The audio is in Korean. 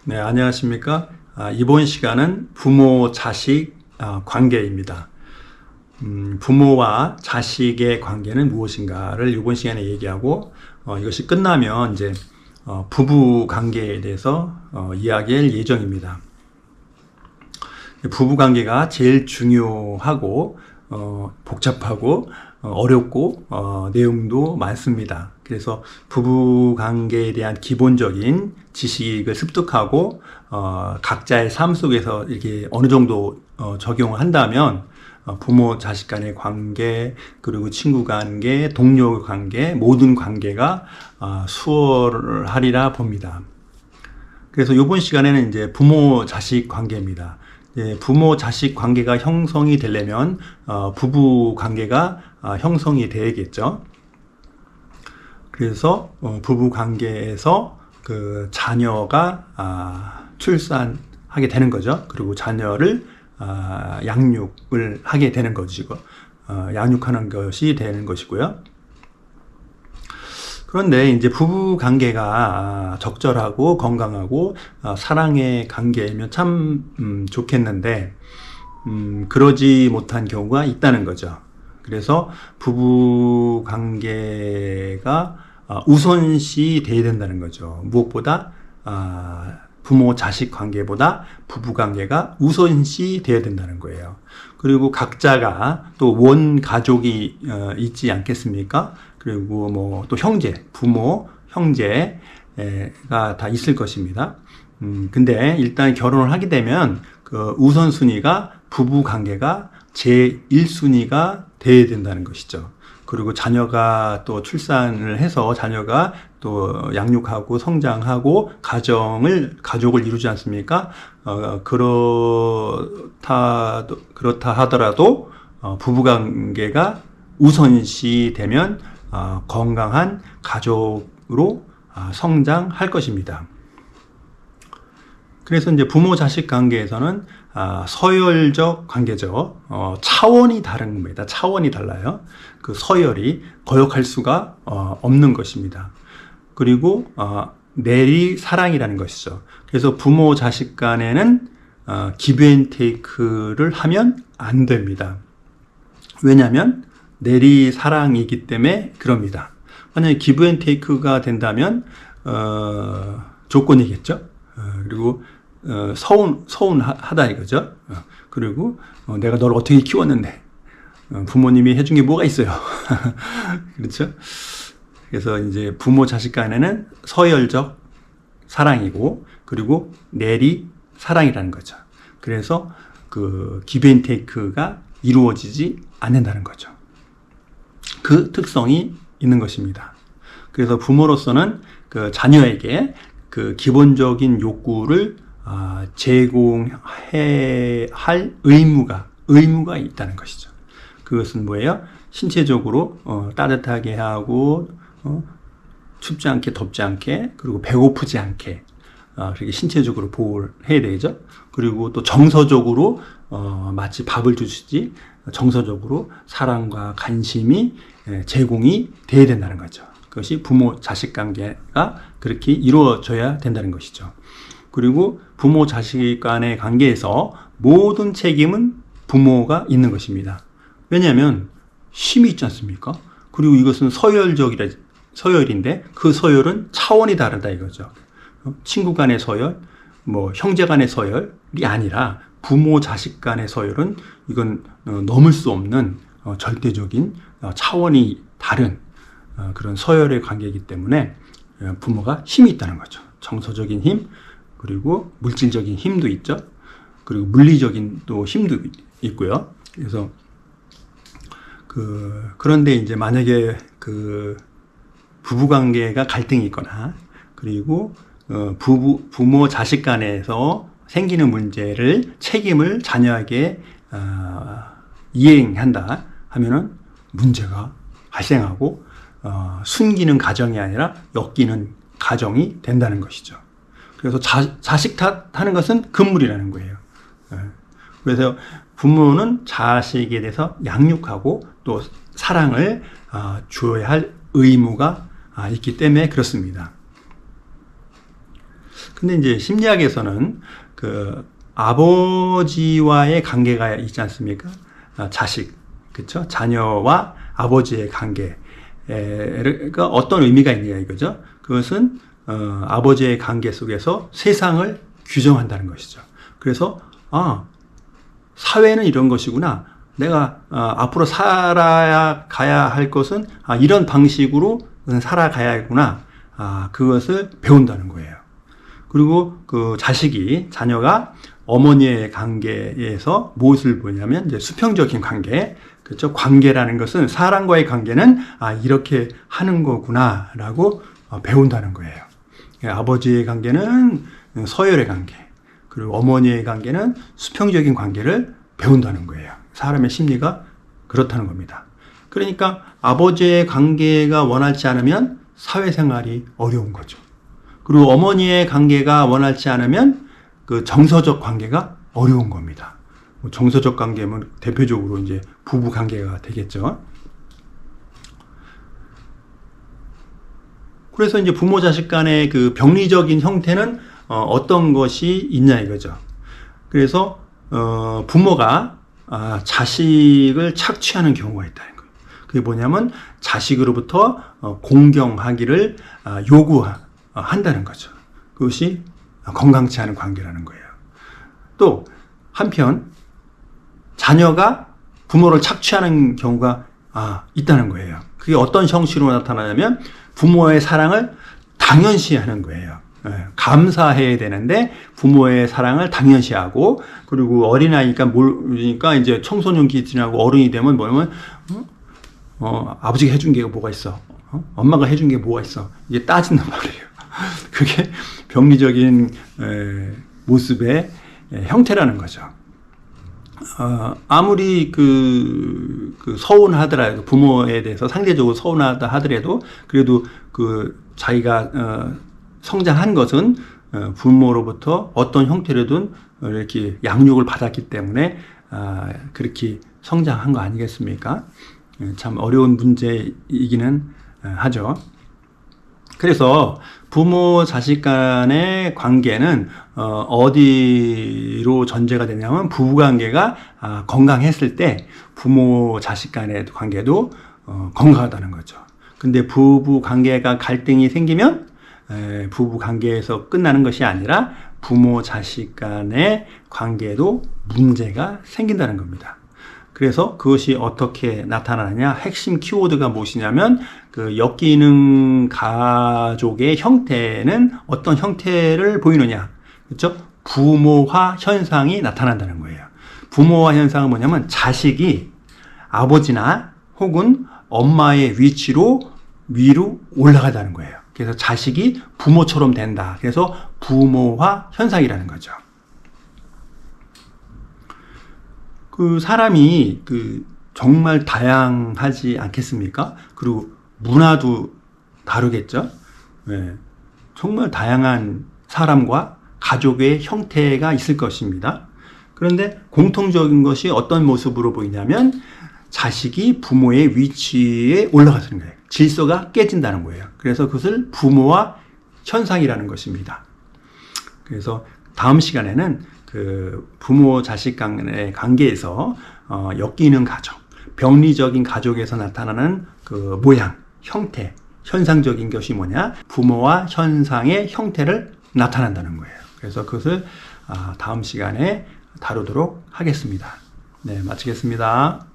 네, 안녕하십니까? 이번 시간은 부모-자식 관계입니다. 부모와 자식의 관계는 무엇인가를 이번 시간에 얘기하고, 이것이 끝나면 이제 부부 관계에 대해서 이야기할 예정입니다. 부부 관계가 제일 중요하고 복잡하고 어렵고 내용도 많습니다. 그래서 부부 관계에 대한 기본적인 지식을 습득하고 각자의 삶 속에서 이렇게 어느 정도 적용을 한다면 부모 자식 간의 관계, 그리고 친구 관계, 동료 관계, 모든 관계가 수월하리라 봅니다. 그래서 이번 시간에는 이제 부모 자식 관계입니다. 부모 자식 관계가 형성이 되려면 부부 관계가 형성이 되겠죠. 그래서 부부 관계에서 그 자녀가 출산하게 되는 거죠. 그리고 자녀를 양육을 하게 되는 것이고, 양육하는 것이 되는 것이고요. 그런데 이제 부부 관계가 적절하고 건강하고 사랑의 관계이면 참 좋겠는데 그러지 못한 경우가 있다는 거죠. 그래서 부부 관계가 우선시 돼야 된다는 거죠. 무엇보다 부모 자식 관계보다 부부 관계가 우선시 돼야 된다는 거예요. 그리고 각자가 또 원 가족이 있지 않겠습니까? 그리고 뭐 또 형제, 부모, 형제가 다 있을 것입니다. 근데 일단 결혼을 하게 되면 그 우선순위가 부부 관계가 제1순위가 돼야 된다는 것이죠. 그리고 자녀가 또 출산을 해서 자녀가 또 양육하고 성장하고 가족을 이루지 않습니까? 그렇다 하더라도 부부 관계가 우선시 되면 건강한 가족으로 성장할 것입니다. 그래서 이제 부모 자식 관계에서는 서열적 관계죠. 차원이 다른 겁니다. 차원이 달라요. 그 서열이 거역할 수가 없는 것입니다. 그리고 내리 사랑이라는 것이죠. 그래서 부모 자식 간에는 기브 앤 테이크를 하면 안 됩니다. 왜냐하면 내리 사랑이기 때문에 그럽니다. 만약에 기브 앤 테이크가 된다면 조건이겠죠. 그리고 서운하다 이거죠. 그리고 내가 너를 어떻게 키웠는데 부모님이 해준 게 뭐가 있어요. 그렇죠. 그래서 이제 부모 자식 간에는 서열적 사랑이고, 그리고 내리 사랑이라는 거죠. 그래서 그 기브 앤 테이크가 이루어지지 않는다는 거죠. 그 특성이 있는 것입니다. 그래서 부모로서는 그 자녀에게 그 기본적인 욕구를 제공해야 할 의무가 있다는 것이죠. 그것은 뭐예요? 신체적으로 따뜻하게 하고 춥지 않게 덥지 않게, 그리고 배고프지 않게 그렇게 신체적으로 보호를 해야 되죠. 그리고 또 정서적으로 마치 밥을 주시지 정서적으로 사랑과 관심이 제공이 돼야 된다는 거죠. 그것이 부모 자식 관계가 그렇게 이루어져야 된다는 것이죠. 그리고 부모 자식 간의 관계에서 모든 책임은 부모가 있는 것입니다. 왜냐하면 힘이 있지 않습니까? 그리고 이것은 서열인데 그 서열은 차원이 다르다 이거죠. 친구 간의 서열, 뭐 형제 간의 서열이 아니라 부모 자식 간의 서열은 이건 넘을 수 없는 절대적인 차원이 다른 그런 서열의 관계이기 때문에 부모가 힘이 있다는 거죠. 정서적인 힘, 그리고 물질적인 힘도 있죠. 그리고 물리적인 또 힘도 있고요. 그래서 그런데 이제 만약에 그 부부 관계가 갈등이 있거나, 그리고 부모 자식 간에서 생기는 문제를 책임을 자녀에게 이행한다 하면은 문제가 발생하고 숨기는 가정이 아니라 엮이는 가정이 된다는 것이죠. 그래서 자식 탓하는 것은 금물이라는 거예요. 그래서 부모는 자식에 대해서 양육하고 또 사랑을 주어야 할 의무가 있기 때문에 그렇습니다. 근데 이제 심리학에서는 그 아버지와의 관계가 있지 않습니까? 자식, 그렇죠? 자녀와 아버지의 관계가 어떤 의미가 있냐 이거죠. 그것은 아버지의 관계 속에서 세상을 규정한다는 것이죠. 그래서 사회는 이런 것이구나. 내가 앞으로 살아야 가야 할 것은 이런 방식으로 살아가야겠구나. 그것을 배운다는 거예요. 그리고 그 자녀가 어머니의 관계에서 무엇을 보냐면 이제 수평적인 관계, 그렇죠? 관계라는 것은 사람과의 관계는 이렇게 하는 거구나라고 배운다는 거예요. 아버지의 관계는 서열의 관계, 그리고 어머니의 관계는 수평적인 관계를 배운다는 거예요. 사람의 심리가 그렇다는 겁니다. 그러니까 아버지의 관계가 원활치 않으면 사회생활이 어려운 거죠. 그리고 어머니의 관계가 원활치 않으면 그 정서적 관계가 어려운 겁니다. 정서적 관계면 대표적으로 이제 부부 관계가 되겠죠. 그래서 이제 부모 자식 간의 그 병리적인 형태는 어떤 것이 있냐 이거죠. 그래서 부모가 자식을 착취하는 경우가 있다는 거예요. 그게 뭐냐면 자식으로부터 공경하기를 요구한다는 거죠. 그것이 건강치 않은 관계라는 거예요. 또 한편 자녀가 부모를 착취하는 경우가 있다는 거예요. 그게 어떤 형식으로 나타나냐면 부모의 사랑을 당연시하는 거예요. 감사해야 되는데 부모의 사랑을 당연시하고, 그리고 어린아이니까 모르니까 이제 청소년기 지나고 어른이 되면 뭐냐면 아버지가 해준 게 뭐가 있어? 엄마가 해준 게 뭐가 있어? 이게 따진단 말이에요. 그게 병리적인 모습의 형태라는 거죠. 아무리 그 서운하더라도, 부모에 대해서 상대적으로 서운하다 하더라도, 그래도 그 자기가 성장한 것은 부모로부터 어떤 형태로든 이렇게 양육을 받았기 때문에 그렇게 성장한 거 아니겠습니까? 참 어려운 문제이기는 하죠. 그래서 부모 자식 간의 관계는 어디로 전제가 되냐면 부부관계가 건강했을 때 부모 자식 간의 관계도 건강하다는 거죠. 근데 부부관계가 갈등이 생기면 부부관계에서 끝나는 것이 아니라 부모 자식 간의 관계도 문제가 생긴다는 겁니다. 그래서 그것이 어떻게 나타나느냐, 핵심 키워드가 무엇이냐면 그 엮이는 가족의 형태는 어떤 형태를 보이느냐, 그렇죠? 부모화 현상이 나타난다는 거예요. 부모화 현상은 뭐냐면 자식이 아버지나 혹은 엄마의 위치로 위로 올라가다는 거예요. 그래서 자식이 부모처럼 된다. 그래서 부모화 현상이라는 거죠. 그 사람이 정말 다양하지 않겠습니까? 그리고 문화도 다르겠죠? 네. 정말 다양한 사람과 가족의 형태가 있을 것입니다. 그런데 공통적인 것이 어떤 모습으로 보이냐면 자식이 부모의 위치에 올라가는 거예요. 질서가 깨진다는 거예요. 그래서 그것을 부모화 현상이라는 것입니다. 그래서 다음 시간에는 그 부모 자식 간의 관계에서 엮이는 가족, 병리적인 가족에서 나타나는 그 모양, 형태, 현상적인 것이 뭐냐? 부모와 현상의 형태를 나타난다는 거예요. 그래서 그것을 다음 시간에 다루도록 하겠습니다. 네, 마치겠습니다.